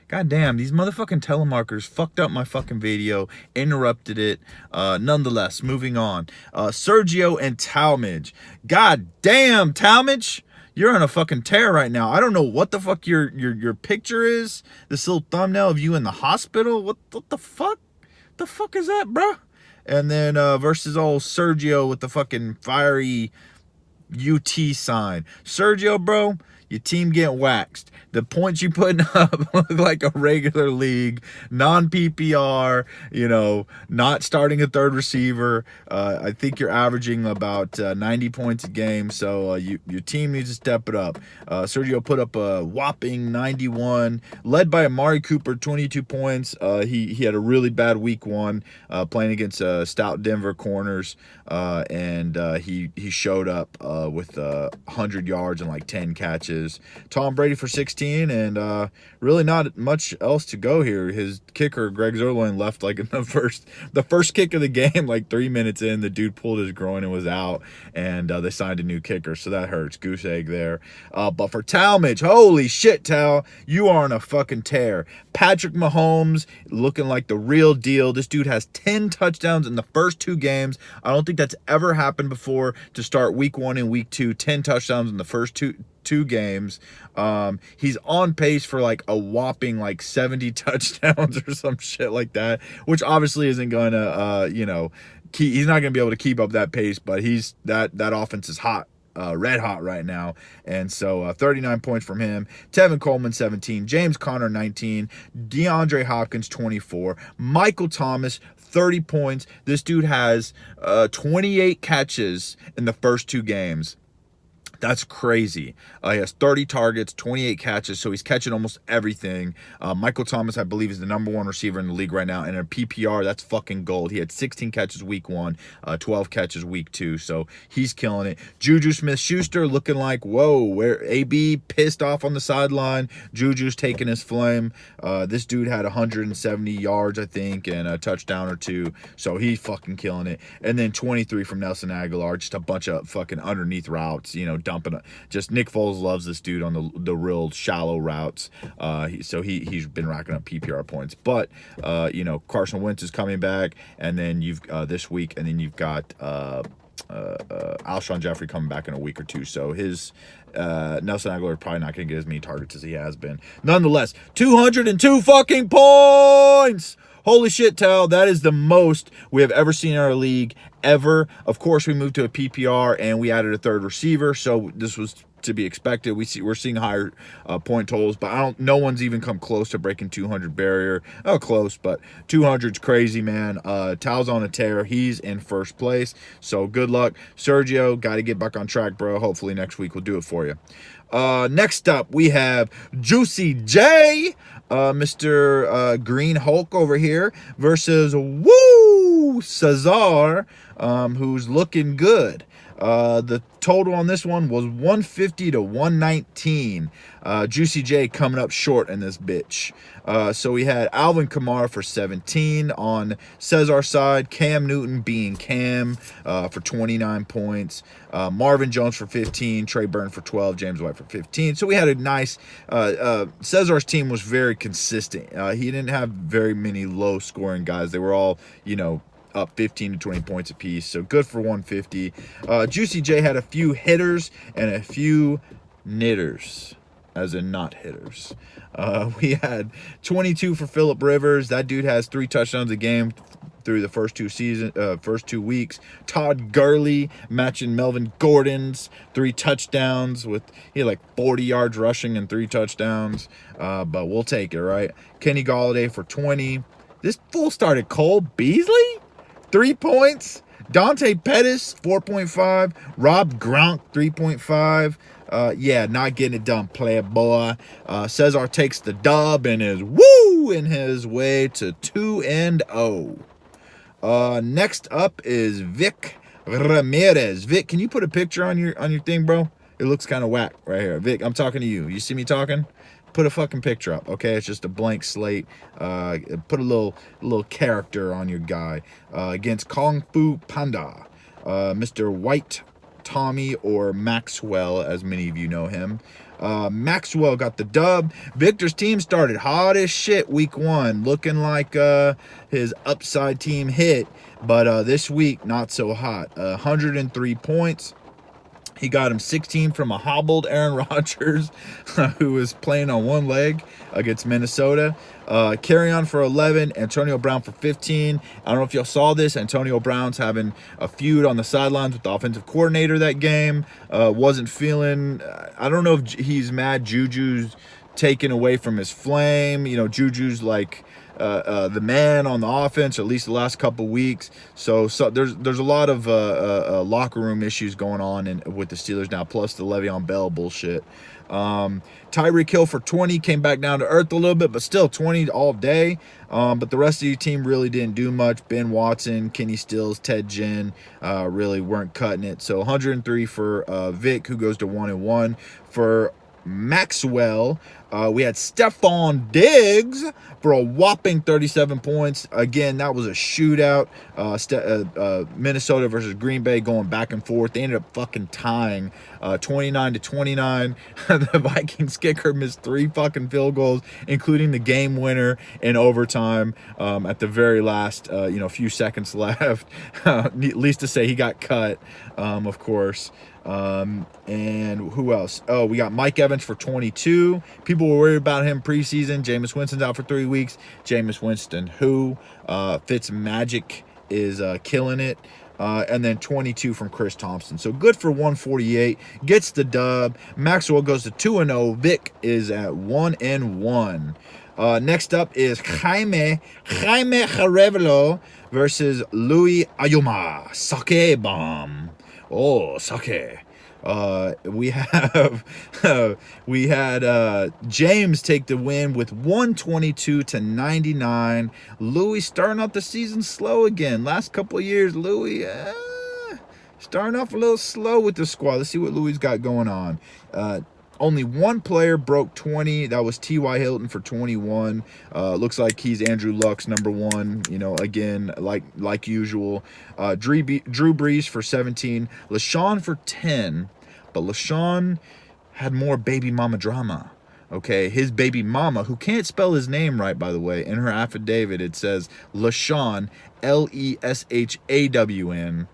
God damn, these motherfucking telemarketers fucked up my fucking video, interrupted it. Nonetheless, moving on. Sergio and Talmadge. God damn, Talmadge. You're on a fucking tear right now. I don't know what the fuck your picture is. This little thumbnail of you in the hospital. What the fuck? The fuck is that, bro? And then versus old Sergio with the fucking fiery UT sign. Sergio, bro, your team getting waxed. The points you putting up look like a regular league, non-PPR, not starting a third receiver. I think you're averaging about 90 points a game, so your team needs to step it up. Sergio put up a whopping 91, led by Amari Cooper, 22 points. He had a really bad week one playing against stout Denver corners, and he showed up with 100 yards and like 10 catches. Tom Brady for 16, and really not much else to go here. His kicker, Greg Zerline, left like in the first kick of the game, like 3 minutes in, the dude pulled his groin and was out, and they signed a new kicker, so that hurts. Goose egg there. But for Talmadge, holy shit, Tal, you are on a fucking tear. Patrick Mahomes looking like the real deal. This dude has 10 touchdowns in the first 2 games. I don't think that's ever happened before to start week 1 and week 2. 10 touchdowns in the first two games. He's on pace for like a whopping like 70 touchdowns or some shit like that, which obviously isn't gonna he's not gonna be able to keep up that pace, but that offense is hot. Red hot right now, and so 39 points from him. Tevin Coleman 17, James Conner 19, DeAndre Hopkins 24, Michael Thomas 30 points. This dude has 28 catches in the first 2 games. That's crazy. He has 30 targets, 28 catches, so he's catching almost everything. Michael Thomas, I believe, is the number 1 receiver in the league right now, and in a PPR, that's fucking gold. He had 16 catches week 1, 12 catches week 2, so he's killing it. Juju Smith-Schuster looking like, whoa, where AB pissed off on the sideline. Juju's taking his flame. This dude had 170 yards, I think, and a touchdown or 2, so he's fucking killing it. And then 23 from Nelson Aguilar, just a bunch of fucking underneath routes, dumping it. Just Nick Foles loves this dude on the real shallow routes. So he's been racking up PPR points. But Carson Wentz is coming back, and then you've this week, and then you've got Alshon Jeffrey coming back in a week or 2. So his Nelson Aguilar is probably not going to get as many targets as he has been. Nonetheless, 202 fucking points. Holy shit, Tal, that is the most we have ever seen in our league, ever. Of course, we moved to a PPR, and we added a third receiver, so this was to be expected. We're seeing higher point totals, but no one's even come close to breaking 200 barrier. Oh, close, but 200's crazy, man. Tal's on a tear. He's in first place, so good luck. Sergio, got to get back on track, bro. Hopefully next week we'll do it for you. Next up, we have Juicy J, Mr. Green Hulk over here, versus Cesar, who's looking good. The total on this one was 150 to 119. Juicy J coming up short in this bitch. So we had Alvin Kamara for 17 on Cesar's side, Cam Newton being Cam for 29 points, Marvin Jones for 15, Trey Burton for 12, James White for 15. So we had a nice, Cesar's team was very consistent. He didn't have very many low scoring guys. They were all, up 15 to 20 points apiece, so good for 150. Juicy J had a few hitters and a few knitters, as in not hitters. We had 22 for Phillip Rivers. That dude has 3 touchdowns a game through the first 2 weeks. Todd Gurley matching Melvin Gordon's 3 touchdowns he had like 40 yards rushing and 3 touchdowns. But we'll take it, right? Kenny Golladay for 20. This fool started Cole Beasley, 3 points. Dante Pettis, 4.5. Rob Gronk, 3.5. Not getting it done, playboy. Cesar takes the dub and is in his way to 2-0. Next up is Vic Ramirez. Vic, can you put a picture on your thing, bro? It looks kind of whack right here. Vic, I'm talking to you. You see me talking? Put a fucking picture up, okay? It's just a blank slate. Put a little character on your guy. Against Kung Fu Panda, Mr. White Tommy, or Maxwell, as many of you know him. Maxwell got the dub. Victor's team started hot as shit week 1, looking like his upside team hit, but this week not so hot. 103 points. He got him 16 from a hobbled Aaron Rodgers, who was playing on one leg against Minnesota. Carry on for 11, Antonio Brown for 15. I don't know if y'all saw this. Antonio Brown's having a feud on the sidelines with the offensive coordinator that game. Wasn't feeling, I don't know if he's mad Juju's taken away from his flame. You know, Juju's like the man on the offense, or at least the last couple weeks. So there's a lot of locker room issues going on with the Steelers now, plus the Le'Veon Bell bullshit. Tyreek Hill for 20 came back down to earth a little bit, but still 20 all day. But the rest of your team really didn't do much. Ben Watson, Kenny Stills, Ted Ginn really weren't cutting it. So 103 for Vic, who goes to 1-1. For Maxwell, we had Stephon Diggs for a whopping 37 points. Again, that was a shootout. Minnesota versus Green Bay going back and forth. They ended up fucking tying 29-29. The Vikings kicker missed 3 fucking field goals, including the game winner in overtime at the very last few seconds left. Needless to say, he got cut, of course. And who else? Oh, we got Mike Evans for 22. People were worried about him preseason. Jameis Winston's out for 3 weeks. Jameis Winston, Fitzmagic is killing it. And then 22 from Chris Thompson. So good for 148. Gets the dub. Maxwell goes to 2-0. Vic is at 1-1. Next up is Jaime Jarevelo versus Louis Ayuma. Sake bomb. Oh, sake. We had James take the win with 122-99. Louis starting off the season slow again. Last couple of years, Louis starting off a little slow with the squad. Let's see what Louis got going on. Only one player broke 20. That was T.Y. Hilton for 21. Looks like he's Andrew Luck's number 1, again, like usual. Drew Brees for 17. LaShawn for 10. But LaShawn had more baby mama drama. Okay, his baby mama, who can't spell his name right, by the way, in her affidavit, it says LaShawn, Leshawn.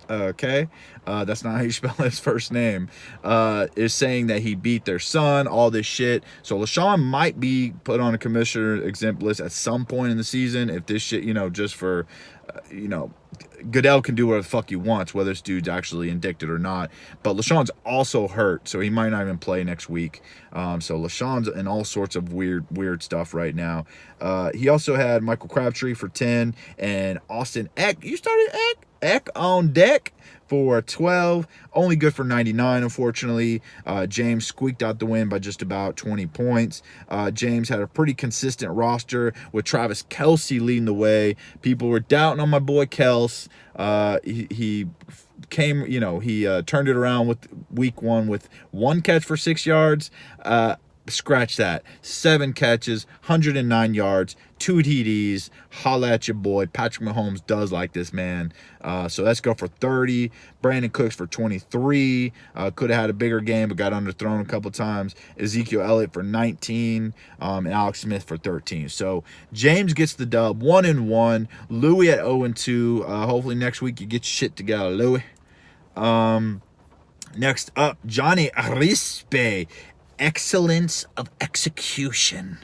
Okay, that's not how you spell his first name. Is saying that he beat their son, all this shit. So LaShawn might be put on a commissioner exempt list at some point in the season if this shit, just for, Goodell can do whatever the fuck he wants, whether this dude's actually indicted or not. But LaShawn's also hurt, so he might not even play next week. So LaShawn's in all sorts of weird stuff right now. He also had Michael Crabtree for 10 and Austin Eck. You started Eck on deck for 12, only good for 99, unfortunately. James squeaked out the win by just about 20 points. James had a pretty consistent roster with Travis Kelce leading the way. People were doubting on my boy Kels. He came, he turned it around with week 1 with 1 catch for 6 yards. Scratch that. 7 catches, 109 yards, 2 TDs. Holla at your boy. Patrick Mahomes does like this, man. So let's go for 30. Brandon Cooks for 23. Could have had a bigger game, but got underthrown a couple times. Ezekiel Elliott for 19. And Alex Smith for 13. So James gets the dub. 1-1. Louis at 0-2. Hopefully next week you get your shit together, Louis. Next up, Johnny Arispe. Excellence of Execution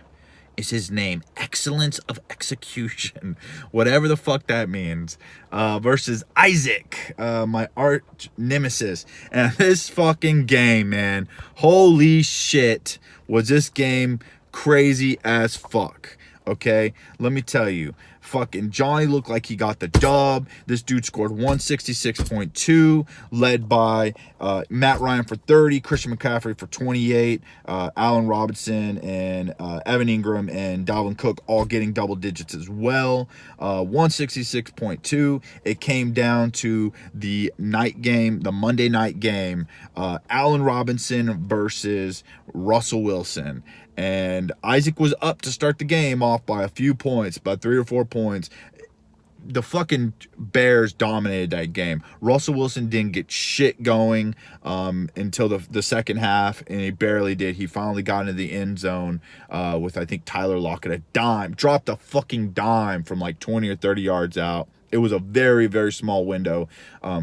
is his name. Excellence of Execution. Whatever the fuck that means. Versus Isaac, my arch nemesis. And this fucking game, man. Holy shit. Was this game crazy as fuck. Okay? Let me tell you. Fucking Johnny looked like he got the dub. This dude scored 166.2, led by Matt Ryan for 30, Christian McCaffrey for 28, Allen Robinson and Evan Ingram and Dalvin Cook all getting double digits as well. 166.2. It came down to the night game, the Monday night game, Allen Robinson versus Russell Wilson. And Isaac was up to start the game off by a few points, by 3 or 4 points. the fucking Bears dominated that game. Russell Wilson didn't get shit going until the second half, and he barely did. He finally got into the end zone with, I think, Tyler Lockett, a dime. Dropped a fucking dime from like 20 or 30 yards out. It was a very, very small window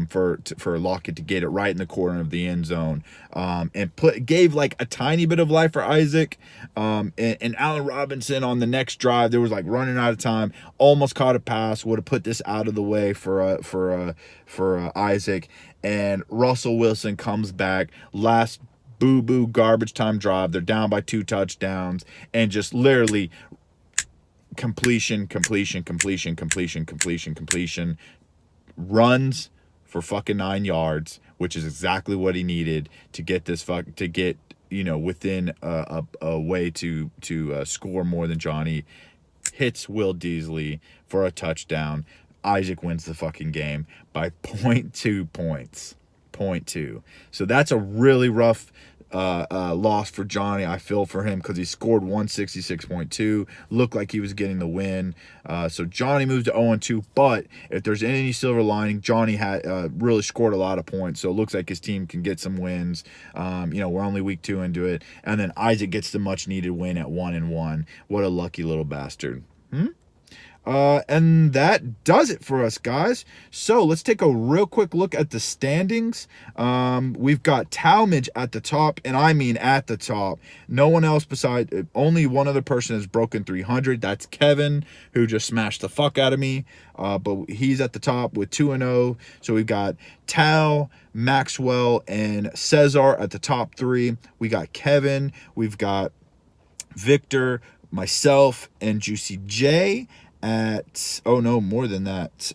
for Lockett to get it right in the corner of the end zone, and gave like a tiny bit of life for Isaac. And Allen Robinson on the next drive, there was like running out of time, almost caught a pass, would have put this out of the way for Isaac. And Russell Wilson comes back last boo garbage time drive. They're down by 2 touchdowns, and just literally completion, runs for fucking 9 yards, which is exactly what he needed to get within a way to score more than Johnny. Hits Will Disley for a touchdown. Isaac wins the fucking game by 0.2 points. 0.2. So that's a really rough loss for Johnny. I feel for him because he scored 166.2, looked like he was getting the win. So Johnny moves to 0-2, but if there's any silver lining, Johnny had really scored a lot of points, so it looks like his team can get some wins. We're only week 2 into it, and then Isaac gets the much needed win at 1-1. What a lucky little bastard. And that does it for us, guys. So let's take a real quick look at the standings. We've got Talmadge at the top, and I mean at the top. No one else only one other person has broken 300. That's Kevin, who just smashed the fuck out of me. But he's at the top with 2-0. So we've got Tal, Maxwell, and Cesar at the top 3. We got Kevin. We've got Victor, myself, and Juicy J at more than that,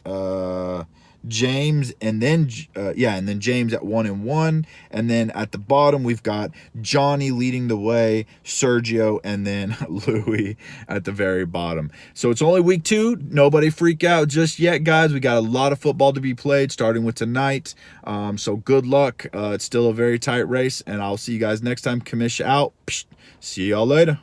James, and then James at 1-1, and then at the bottom we've got Johnny leading the way, Sergio, and then Louis at the very bottom. So it's only week 2. Nobody freak out just yet, guys. We got a lot of football to be played, starting with tonight. So good luck. It's still a very tight race, and I'll see you guys next time. Commish out. See y'all later.